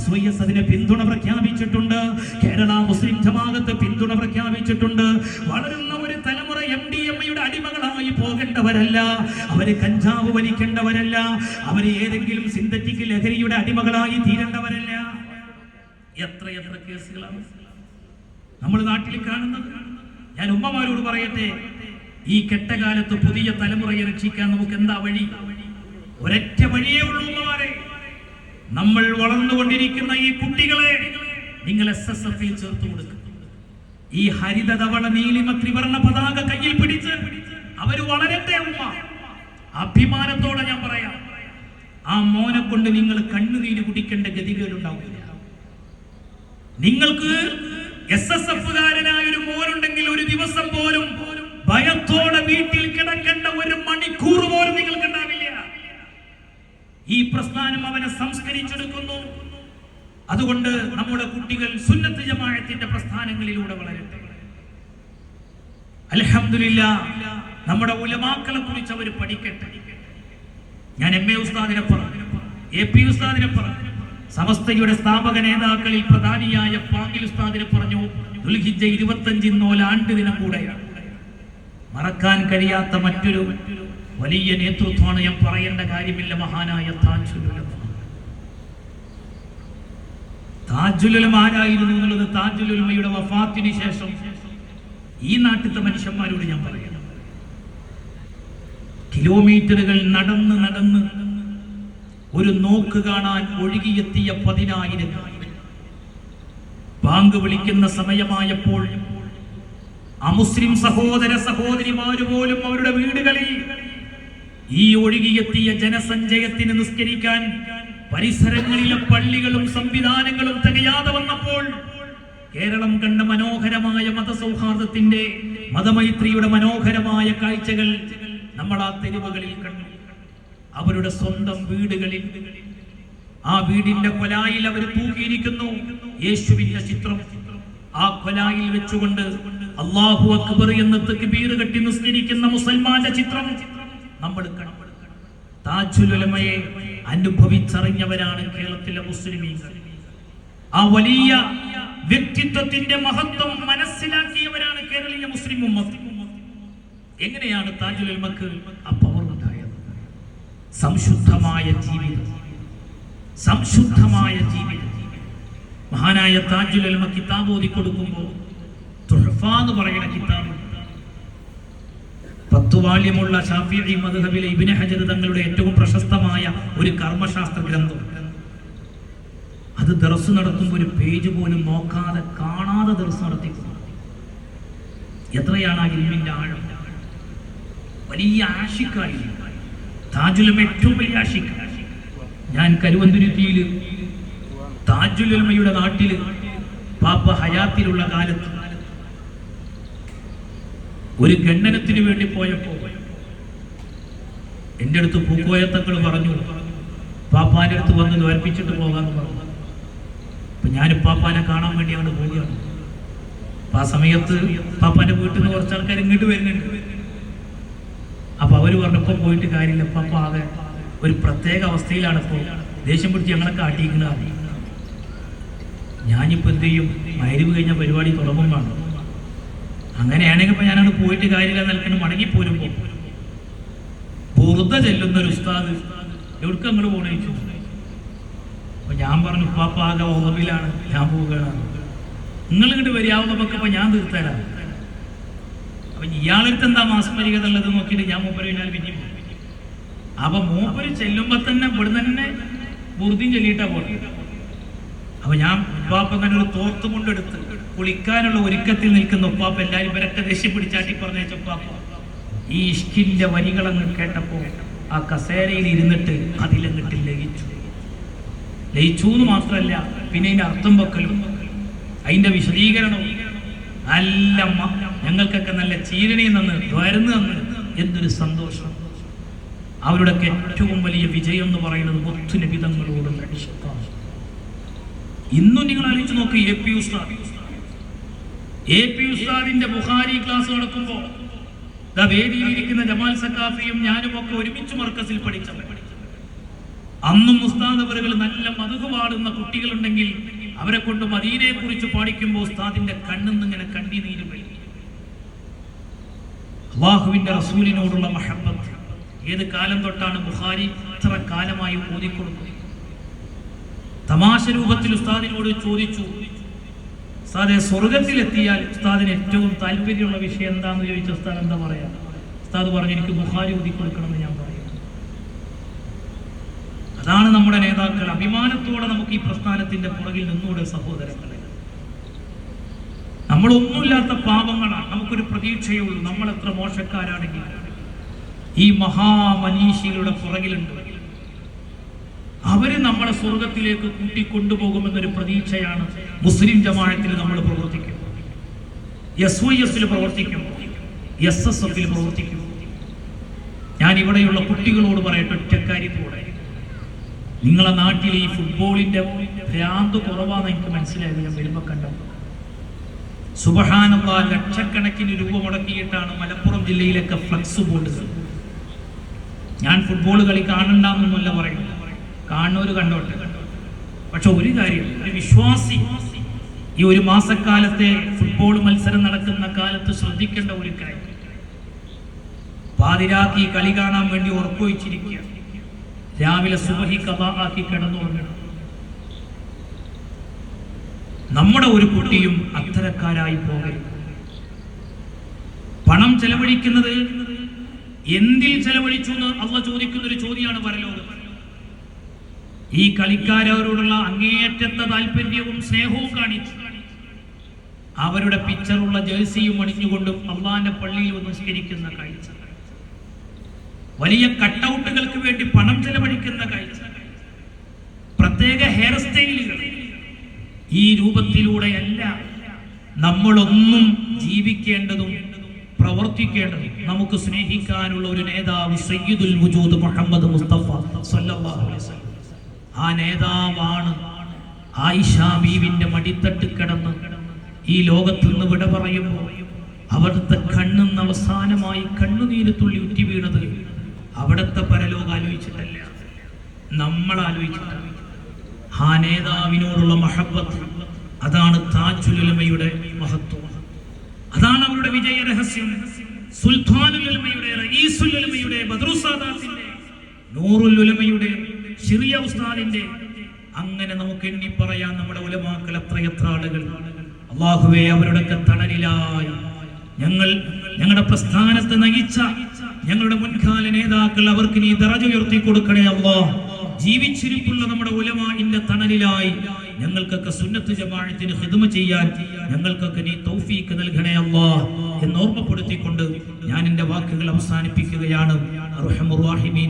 SYS അതിനെ പിന്തുണ പ്രഖ്യാപിച്ചിട്ടുണ്ട്. കേരള മുസ്ലിം ജമാഅത്ത് പിന്തുണ പ്രഖ്യാപിച്ചിട്ടുണ്ട്. വളരുന്ന ഒരു തലമുറ MDMA-യുടെ അടിമകളായി പോകേണ്ടവരല്ല, അവര് കഞ്ചാവ് വലിക്കേണ്ടവരല്ല, അവര് ഏതെങ്കിലും സിന്തറ്റിക് ലഹരിയുടെ അടിമകളായി തീരേണ്ടവരല്ല. എത്ര കേസുകളാണ് നമ്മൾ നാട്ടിൽ കാണുന്നത്. ഞാൻ ഉമ്മമാരോട് പറയട്ടെ, ഈ കെട്ടകാലത്ത് പുതിയ തലമുറയെ രക്ഷിക്കാൻ നമുക്ക് എന്താ വഴി? ഒരൊറ്റ വഴിയേ ഉള്ളൂ ഉമ്മമാരെ. നമ്മൾ വളർന്നുകൊണ്ടിരിക്കുന്ന ഈ കുട്ടികളെ നിങ്ങൾ SSF-ൽ ചേർത്ത് കൊടുക്കുക. ഈ ഹരിത ധവള നീലിമ ത്രിവർണ്ണ പതാക കയ്യിൽ പിടിച്ച് അവര് വളരട്ടെ ഉമ്മ. അഭിമാനത്തോടെ ഞാൻ പറയാം, ആ മോനെ കൊണ്ട് നിങ്ങൾ കണ്ണുനീര് കുടിക്കേണ്ട ഗതികേടുണ്ടാവില്ല. നിങ്ങൾക്ക് SSF-കാരനായ ഒരു മോനുണ്ടെങ്കിൽ ഒരു ദിവസം പോലും ഭയത്തോടെ വീട്ടിൽ കിടക്കേണ്ട ഒരു മണിക്കൂർ പോലും നിങ്ങൾക്ക് ഉണ്ടാവില്ല. ഈ പ്രസ്ഥാനം അവനെ സംസ്കരിച്ചെടുക്കുന്നു. അതുകൊണ്ട് നമ്മുടെ കുട്ടികൾ സുന്നത്ത് ജമാഅത്തിന്റെ പ്രസ്ഥാനങ്ങളിലൂടെ വളരട്ടെ. അൽഹംദുലില്ലാഹ്, നമ്മുടെ ഉലമാക്കളെ കുറിച്ച് അവർ പഠിക്കട്ടെ. ഞാൻ MA ഉസ്താദിനെ പറഞ്ഞു, AP ഉസ്താദിനെ പറഞ്ഞു, സമസ്തയുടെ സ്ഥാപക നേതാക്കളിൽ പ്രധാനിയായ പാങ്കിൽ ഉസ്താദിനെ പറഞ്ഞു. ദുൽഹിജ്ജ 25 നോലാണ്ട് ദിനം കൂടെയാണ്. മറക്കാൻ കഴിയാത്ത മറ്റൊരു വലിയ നേതൃത്വമാണ്, ഞാൻ പറയേണ്ട കാര്യമില്ല, മഹാനായ താജുൽ ഉലമ ആരായിരുന്നു എന്നുള്ളത് താജുൽ ഉലമയുടെ വഫാത്തിന് ശേഷം ഈ നാട്ടിലത്തെ മനുഷ്യന്മാരോട് ഞാൻ പറയണം. കിലോമീറ്ററുകൾ നടന്ന് ഒരു നോക്ക് കാണാൻ ഒഴുകിയെത്തിയ 10,000 ബാങ്ക് വിളിക്കുന്ന സമയമായപ്പോൾ അമുസ്ലിം സഹോദര സഹോദരിമാര് പോലും അവരുടെ വീടുകളിൽ ഈ ഒഴുകിയെത്തിയ ജനസഞ്ചയത്തിന് നിസ്കരിക്കാൻ പരിസരങ്ങളിലെ പള്ളികളും സംവിധാനങ്ങളും തികയാതെ വന്നപ്പോൾ കേരളം കണ്ട മനോഹരമായ മതസൗഹാർദ്ദത്തിന്റെ, മതമൈത്രിയുടെ മനോഹരമായ കാഴ്ചകൾ നമ്മൾ ആ തെരുവുകളിൽ കണ്ടു. അവരുടെ സ്വന്തം വീടുകളിൽ ആ വീടിന്റെ കൊലായിൽ അവർ തൂക്കിയിരിക്കുന്നു യേശുവിന്റെ ചിത്രം. ആ കൊലായിൽ വെച്ചുകൊണ്ട് അല്ലാഹു അക്ബർ എന്ന് തക്ബീർ കെട്ടി നിസ്കരിക്കുന്ന മുസൽമാന്റെ ചിത്രം നമ്മൾ കണ്ടു. താജുൽ ഉലമയെ അനുഭവിച്ചറിഞ്ഞവരാണ് കേരളത്തിലെ മുസ്ലിമീങ്ങൾ. ആ വലിയ വ്യക്തിത്വത്തിന്റെ മഹത്വം മനസ്സിലാക്കിയവരാണ് കേരളീയ മുസ്ലിം ഉമ്മത്ത്. എങ്ങനെയാണ് താജുൽ ഉലമക്ക് ആ പവർ ഉണ്ടായത്? സംശുദ്ധമായ ജീവിതം. മഹാനായ താജുൽ ഉലമ കിതാബ് ഓതി കൊടുക്കുമ്പോൾ തുഹ്ഫ എന്ന് പറയുന്ന കിതാബ് 10 വാല്യമുള്ള ശാഫിഈ മദ്ഹബിലെ ഇബ്നു ഹജർ തങ്ങളുടെ ഏറ്റവും പ്രശസ്തമായ ഒരു കർമ്മശാസ്ത്ര ഗ്രന്ഥം. അത് ദർസ് നടത്തുമ്പോൾ ഒരു പേജ് പോലും നോക്കാതെ കാണാതെ ദർസ് നടത്തിക്കുന്നു. എത്രയാണ് ആ ഇൽമിന്റെ ആഴം! വലിയ ആശിക്കായി താജുൽ ഉലമ, ഏറ്റവും വലിയ ആശിക്ക. ഞാൻ കരുവന്തുരുത്തിയിൽ താജുൽ ഉലമയുടെ നാട്ടിൽ പാപ്പ ഹയാത്തിലുള്ള കാലത്ത് ഒരു ഖണ്ഡനത്തിന് വേണ്ടി പോയപ്പോ എൻ്റെ അടുത്ത് പൂക്കോയത്തക്കൾ പറഞ്ഞു, പാപ്പാന്റെ അടുത്ത് വന്ന് ദ്വാരിപ്പിച്ചിട്ട് പോകാന്ന് പറഞ്ഞു. അപ്പൊ ഞാൻ പാപ്പാനെ കാണാൻ വേണ്ടി അവിടെ പോവുകയാണ്. അപ്പൊ ആ സമയത്ത് പാപ്പാന്റെ വീട്ടിൽ നിന്ന് കുറച്ച് ആൾക്കാർ ഇങ്ങോട്ട് വരുന്നുണ്ട്. അപ്പൊ അവര് പറഞ്ഞപ്പോ പോയിട്ട് കാര്യമില്ല, പാപ്പ ആകെ ഒരു പ്രത്യേക അവസ്ഥയിലാണ്, ഇപ്പോൾ ദേഷ്യം പിടിച്ച് ഞങ്ങളൊക്കെ ആട്ടിയിരിക്കുന്നതാണ്. ഞാനിപ്പോ എന്ത് ചെയ്യും? മഗ്‌രിബ് കഴിഞ്ഞ പരിപാടി തുടങ്ങുമ്പോഴാണ്. അങ്ങനെയാണെങ്കിൽ ഇപ്പൊ ഞാനത് പോയിട്ട് കാര്യമില്ല നിൽക്കണം. മടങ്ങിപ്പോരുമ്പോ ബുർദ ചെല്ലുന്ന ഒരു ഉസ്താദ്, എവിടേക്ക് അങ്ങോട്ട് പോകണ ചോദിച്ചു. അപ്പൊ ഞാൻ പറഞ്ഞു, ഉപ്പാപ്പ ആകെ ഓർമ്മയിലാണ്, ഞാൻ പോവുകയാണ്, നിങ്ങൾ ഇങ്ങോട്ട് വരിയാവുന്നതൊക്കെ ഇപ്പൊ ഞാൻ തീർത്തരാം. അപ്പൊ ഇയാളടുത്ത് എന്താ മാസ്മരികത ഉള്ളത് നോക്കിയിട്ട് ഞാൻ മൂപ്പര് പിന്നാലെ പിന്നെ പോകും. അപ്പൊ മൂപ്പര് ചെല്ലുമ്പോ തന്നെ ഇവിടെ തന്നെ ബുർദിയും ചൊല്ലിയിട്ടാ പോട്ടെ. അപ്പൊ ഞാൻ ഉപ്പാപ്പ തന്നെ ഒരു തോർത്തും കൊണ്ടെടുത്ത് കുളിക്കാനുള്ള ഒരുക്കത്തിൽ നിൽക്കുന്ന ഉപ്പാപ്പ എല്ലാവരും ഇവരൊക്കെ ദേഷ്യം പിടിച്ചാട്ടി പറഞ്ഞ ഉപ്പാപ്പ ഈ ഇഷ്കിന്റെ വരികളങ്ങ് കേട്ടപ്പോ ആ കസേരയിൽ ഇരുന്നിട്ട് അതിലങ്ങിട്ട് ലയിച്ചു എന്ന് മാത്രമല്ല, പിന്നെ അതിന്റെ അർത്ഥം വെക്കലും അതിന്റെ വിശദീകരണവും നല്ല ഞങ്ങൾക്കൊക്കെ നല്ല ചീരണി നിന്ന് വരുന്നു തന്ന് എന്തൊരു സന്തോഷം. അവരുടെ ഏറ്റവും വലിയ വിജയം എന്ന് പറയുന്നത് മുത്തുനിബിതങ്ങളോടുള്ള ഇഷ്ടമാണ്. ഇന്നും നിങ്ങൾ ആലോചിച്ച് നോക്ക്, AP ഉസ്താദിന്റെ ബുഖാരി ക്ലാസ് നടക്കുമ്പോ വേദിയിലിരിക്കുന്ന ജമാൽ സഖാഫിയും ഞാനും ഒക്കെ ഒരുമിച്ച് മർക്കസിൽ പഠിച്ചവർ. അന്നും ഉസ്താദ് അവരുകൾ നല്ല മധു പാടുന്ന കുട്ടികളുണ്ടെങ്കിൽ അവരെ കൊണ്ട് മദീനയെ കുറിച്ച് പാടിക്കുമ്പോൾ ഉസ്താദിന്റെ കണ്ണിന്ന് ഇങ്ങനെ കണ്ണീര് വരും. അല്ലാഹുവിന്റെ റസൂലിനോടുള്ള മഹബ്ബത്ത് ഏത് കാലം തൊട്ടാണ് ബുഖാരി ഇത്ര കാലമായി ഓതിക്കൊടുക്കുന്നത്? തമാശ രൂപത്തിൽ ഉസ്താദിനോട് ചോദിച്ചു, ഉസ്താദെ സ്വർഗത്തിലെത്തിയാൽ ഉസ്താദിന് ഏറ്റവും താല്പര്യമുള്ള വിഷയം എന്താണെന്ന് ചോദിച്ച ഉസ്താദ് എന്താ പറയാ? ഉസ്താദ് പറഞ്ഞു, എനിക്ക് ബുഖാരി ഓതിക്കൊടുക്കണമെന്ന് ഞാൻ പറയും. അതാണ് നമ്മുടെ നേതാക്കൾ. അഭിമാനത്തോടെ നമുക്ക് ഈ പ്രസ്ഥാനത്തിന്റെ പുറകിൽ നിന്നൂടെ സഹോദരങ്ങളെ. നമ്മളൊന്നുമില്ലാത്ത പാപങ്ങളാണ്, നമുക്കൊരു പ്രതീക്ഷയുള്ളൂ. നമ്മൾ എത്ര മോശക്കാരാണെങ്കിൽ ഈ മഹാമനീഷികളുടെ പുറകിലുണ്ട്. അവര് നമ്മളെ സ്വർഗത്തിലേക്ക് കൂട്ടിക്കൊണ്ടുപോകുമെന്നൊരു പ്രതീക്ഷയാണ് മുസ്ലിം ജമാഅത്തിൽ നമ്മൾ പ്രവർത്തിക്കുന്നത്. SYS പ്രവർത്തിക്കുമ്പോൾ, SSF പ്രവർത്തിക്കുമ്പോൾ ഞാൻ ഇവിടെയുള്ള കുട്ടികളോട് പറയട്ടെ, ഒറ്റക്കാര്യത്തോടെ, നിങ്ങളെ നാട്ടിൽ ഈ ഫുട്ബോളിന്റെ ഭ്രാന്ത് കുറവാന്ന് എനിക്ക് മനസ്സിലായത് ഞാൻ വരുമ്പോ കണ്ടത്. സുബ്ഹാനല്ലാഹ്, ലക്ഷക്കണക്കിന് രൂപ മുടക്കിയിട്ടാണ് മലപ്പുറം ജില്ലയിലൊക്കെ ഫ്ലക്സ് ബോർഡുകൾ. ഞാൻ ഫുട്ബോൾ കളി കാണണ്ടെന്നൊന്നുമല്ല പറയുന്നത്, കാണുന്നവര് കണ്ടോട്ടെ. പക്ഷെ ഒരു കാര്യം, ഒരു വിശ്വാസി ഈ ഒരു മാസക്കാലത്തെ ഫുട്ബോൾ മത്സരം നടക്കുന്ന കാലത്ത് ശ്രദ്ധിക്കേണ്ട ഒരു കാര്യം, പാതിരാക്കി കളി കാണാൻ വേണ്ടി ഉറക്കൊഴിച്ചിരിക്കുക, രാവിലെ സുബഹി ഖദാ ആക്കി കിടന്നുറങ്ങണം. നമ്മുടെ ഒരു കുട്ടിയും അത്തരക്കാരായി പോകരുത്. പണം ചെലവഴിക്കുന്നത് എന്തിൽ ചെലവഴിച്ചു എന്ന് അള്ളാഹ് ചോദിക്കുന്ന ഒരു ചോദ്യമാണ് പരലോകം. ഈ കളിക്കാരവരോടുള്ള അങ്ങേയറ്റത്തെ താല്പര്യവും സ്നേഹവും കാണിച്ചു അവരുടെ പിക്ചറുള്ള ജേഴ്സിയും അണിഞ്ഞുകൊണ്ടും അള്ളാന്റെ പള്ളിയിൽ നിസ്കരിക്കുന്ന കാഴ്ച, വലിയ കട്ടൗട്ടുകൾക്ക് വേണ്ടി പണം ചെലവഴിക്കുന്ന കാഴ്ച, പ്രത്യേക ഹെയർ സ്റ്റൈലുകൾ. ഈ രൂപത്തിലൂടെയല്ല നമ്മളൊന്നും ജീവിക്കേണ്ടതും പ്രവർത്തിക്കേണ്ടതും. നമുക്ക് സ്നേഹിക്കാനുള്ള ഒരു നേതാവ് സയ്യിദുൽ വജൂദ് മുഹമ്മദ് മുസ്തഫ സല്ലല്ലാഹു അലൈഹി വസല്ലം. ആ നേതാവാണ് ആയിഷ ബീവിന്റെ മടിത്തട്ട് കിടന്ന് ഈ ലോകത്ത് നിന്ന് വിട പറയുമ്പോൾ അവിടുത്തെ കണ്ണിന്ന് അവസാനമായി കണ്ണുനീര് തുള്ളി ഉറ്റി വീണത് അവിടുത്തെ പരലോകം ആലോചിച്ചിട്ടല്ല, നമ്മൾ ആലോചിച്ചിട്ടാണ്. ആ നേതാവിനോടുള്ള മഹബ്ബത്ത്, അതാണ് താജുൽ ഉലമയുടെ മഹത്വം, അതാണ് അവരുടെ വിജയ രഹസ്യം. സുൽത്താനുൽ ഉലമയുടെ, റഈസുൽ ഉലമയുടെ, ബദ്റുസ് സാദാത്തിന്റെ, നൂറുൽ ഉലമയുടെ, ശിറിയ ഉസ്താദിന്റെ, അങ്ങനെ നമുക്ക് എണ്ണി പറയാൻ നമ്മുടെ ഉലമാക്കൾ എത്രയെത്ര ആളുകൾ. അല്ലാഹുവേ, അവരുടെ തണലിലായി ഞങ്ങളുടെ പ്രസ്ഥാനത്തെ നയിച്ച ഞങ്ങളുടെ മുൻകാല നേതാക്കൾ, അവർക്ക് നീ ദറജ ഉയർത്തി കൊടുക്കണേ അല്ലാഹ്. ജീവിച്ചിരിപ്പുള്ള നമ്മുടെ ഉലമാഇന്റെ തണലിലായി ഞങ്ങൾക്കൊക്കെ സുന്നത്ത് ജമാഅത്തിന് ഖിദ്മ ചെയ്യാൻ ഞങ്ങൾക്കൊക്കെ നീ തൗഫീഖ് നൽകണേ അല്ലാഹ് എന്ന് ഓർമ്മപ്പെടുത്തിക്കൊണ്ട് ഞാൻ എൻ്റെ വാക്കുകൾ അവസാനിപ്പിക്കുകയാണ്. അർഹമുർ റഹീമീൻ.